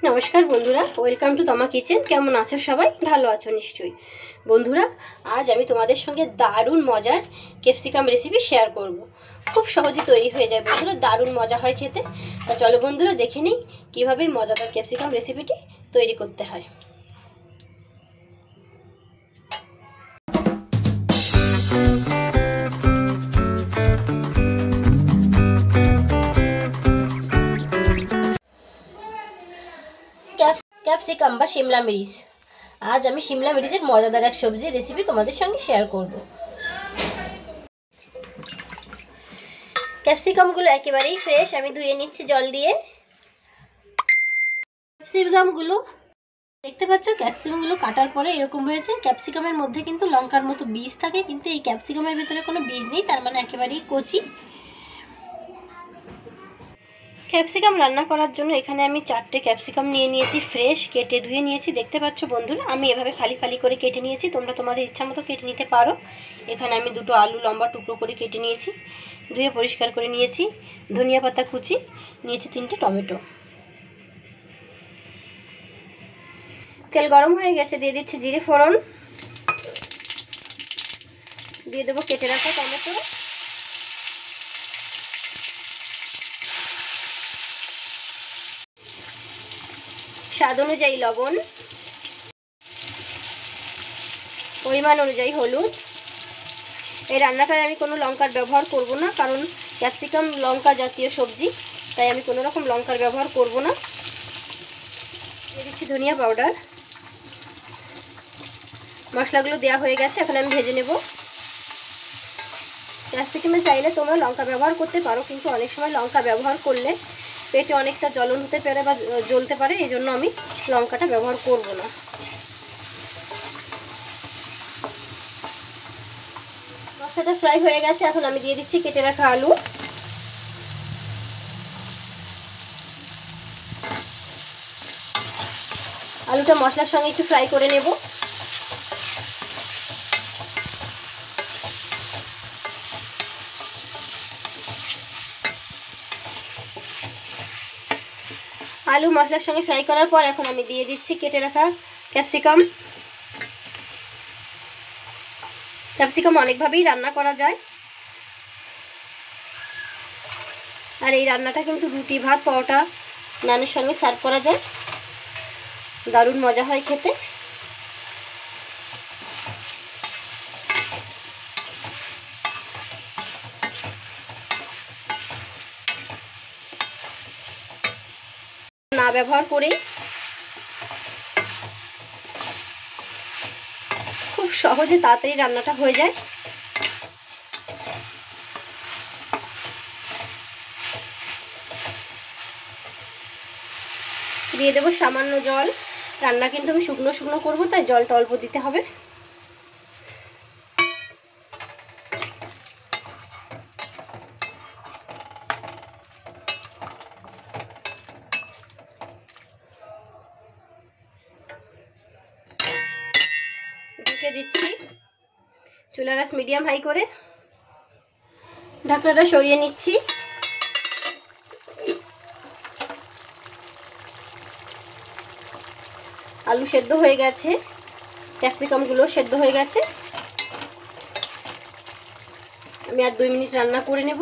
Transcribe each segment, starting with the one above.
নমস্কার বন্ধুরা, welcome to তমা কিচেন। কেমন আছো সবাই? ভালো আছো নিশ্চয়ই। বন্ধুরা, আজ আমি তোমাদের সঙ্গে দারুণ মজার ক্যাপসিকাম রেসিপি শেয়ার করব। খুব সহজে তৈরি হয়ে যায় বন্ধুরা, দারুণ মজা হয় খেতে। তা চলো বন্ধুরা, দেখে নিই কীভাবে মজাদার ক্যাপসিকাম রেসিপিটি তৈরি করতে হয়। ক্যাপসিকাম বা শিমলা মিরিচ। আজ আমি শিমলা মিরিচের মজাদার এক সবজির রেসিপি তোমাদের সঙ্গে শেয়ার করব। ক্যাপসিকামগুলো একেবারেই ফ্রেশ, আমি ধুয়ে নিচ্ছি জল দিয়ে। ক্যাপসিকামগুলো দেখতে পাচ্ছ, ক্যাপসিকামগুলো কাটার পরে এরকম হয়েছে। ক্যাপসিকামের মধ্যে কিন্তু লঙ্কার মতো বীজ থাকে, কিন্তু এই ক্যাপসিকামের ভিতরে কোনো বীজ নেই, তার মানে একেবারেই কচি। ক্যাপসিকাম রান্না করার জন্য এখানে আমি 4টে ক্যাপসিকাম নিয়ে নিয়েছি, ফ্রেশ, কেটে ধুয়ে নিয়েছি। দেখতে পাচ্ছ বন্ধুরা, আমি এভাবে ফালি ফালি করে কেটে নিয়েছি, তোমরা তোমাদের ইচ্ছা মতো কেটে নিতে পারো। এখানে আমি 2টো আলু লম্বা টুকরো করে কেটে নিয়েছি, ধুয়ে পরিষ্কার করে নিয়েছি। ধনিয়া পাতা কুচি নিয়েছি, 3টে টমেটো। তেল গরম হয়ে গেছে, দিয়ে দিচ্ছি জিরে ফোড়ন, দিয়ে দেবো কেটে রাখা টমেটো, স্বাদ অনুযায়ী লবণ, পরিমাণ অনুযায়ী হলুদ। এই রান্নাটায় আমি কোনো লঙ্কার ব্যবহার করব না, কারণ ক্যাপসিকাম লঙ্কা জাতীয় সবজি, তাই আমি কোনো রকম লঙ্কার ব্যবহার করব না। দিয়ে দিচ্ছি ধনিয়া পাউডার। মশলাগুলো দেওয়া হয়ে গেছে, এখন আমি ভেজে নেব। ক্যাপসিকামে চাইলে তোমরা লঙ্কা ব্যবহার করতে পারো, কিন্তু অনেক সময় লঙ্কা ব্যবহার করলে পেটে অনেকটা জ্বলন হতে পারে বা জ্বলতে পারে, এই জন্য আমি লঙ্কাটা ব্যবহার করব না। মশলাটা ফ্রাই হয়ে গেছে, এখন আমি দিয়ে দিচ্ছি কেটে রাখা আলু। আলুটা মশলার সঙ্গে একটু ফ্রাই করে নেব। আলু মশলার সঙ্গে ফ্রাই করার পর এখন আমি দিয়ে দিচ্ছি কেটে রাখা ক্যাপসিকাম। ক্যাপসিকাম অনেকভাবেই রান্না করা যায়, আর এই রান্নাটা কিন্তু রুটি, ভাত, পরোটা, নানের সঙ্গে সার্ভ করা যায়। দারুণ মজা হয় খেতে। না ব্যবহার করে খুব সহজে তাড়াতাড়ি রান্নাটা হয়ে যায়। দিয়ে দেবো সামান্য জল। রান্না কিন্তু আমি শুকনো শুকনো করবো, তাই জলটা অল্প দিতে হবে। ঢেকে দিচ্ছি, চুলার আঁচ মিডিয়াম হাই করে। ঢাকনাটা সরিয়ে নিচ্ছি। আলু সেদ্ধ হয়ে গেছে, ক্যাপসিকামগুলো সেদ্ধ হয়ে গেছে। আমি আর 2 মিনিট রান্না করে নেব।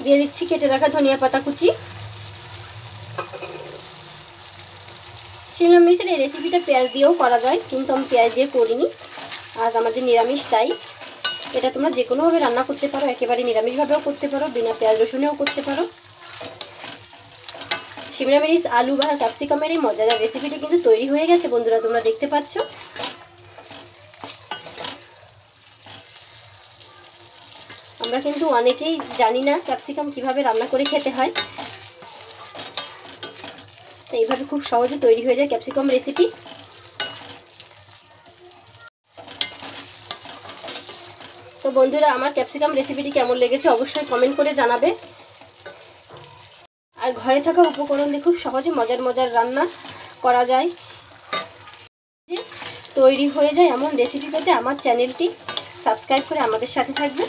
দিয়ে দিচ্ছি কেটে রাখা ধনিয়া পাতা কুচি। শিমলা মির্চের এই রেসিপিটা পেঁয়াজ দিয়েও করা যায়, কিন্তু আমি পেঁয়াজ দিয়ে করিনি, আজ আমাদের নিরামিষ, তাই এটা তোমরা যে কোনোভাবে রান্না করতে পারো। একেবারে নিরামিষভাবেও করতে পারো, বিনা পেঁয়াজ রসুনেও করতে পারো। শিমলা মির্চ, আলু বা ক্যাপসিকামের এই মজাদার রেসিপিটি কিন্তু তৈরি হয়ে গেছে বন্ধুরা, তোমরা দেখতে পাচ্ছ। আমরা কিন্তু অনেকেই জানি না ক্যাপসিকাম কিভাবে রান্না করে খেতে হয়, তো এইভাবে খুব সহজে তৈরি হয়ে যায় ক্যাপসিকাম রেসিপি। তো বন্ধুরা, আমার ক্যাপসিকাম রেসিপিটি কেমন লেগেছে অবশ্যই কমেন্ট করে জানাবে। আর ঘরে থাকা উপকরণ দিয়ে খুব সহজে মজার মজার রান্না করা যায়, তৈরি হয়ে যায় এমন রেসিপি পেতে আমার চ্যানেলটি সাবস্ক্রাইব করে আমাদের সাথে থাকবে।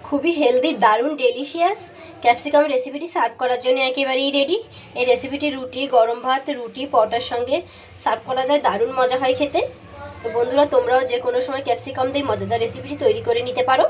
খুবই হেলদি, দারুণ ডেলিশিয়াস ক্যাপসিকাম রেসিপিটি সার্ভ করার জন্য একেবারেই রেডি। এই রেসিপিটি রুটি, গরম ভাত, রুটি, পরোটার সঙ্গে সার্ভ করা যায়, দারুণ মজা হয় খেতে। তো বন্ধুরা, তোমরাও যে কোনো সময় ক্যাপসিকাম দিয়ে মজাদার রেসিপিটি তৈরি করে নিতে পারো।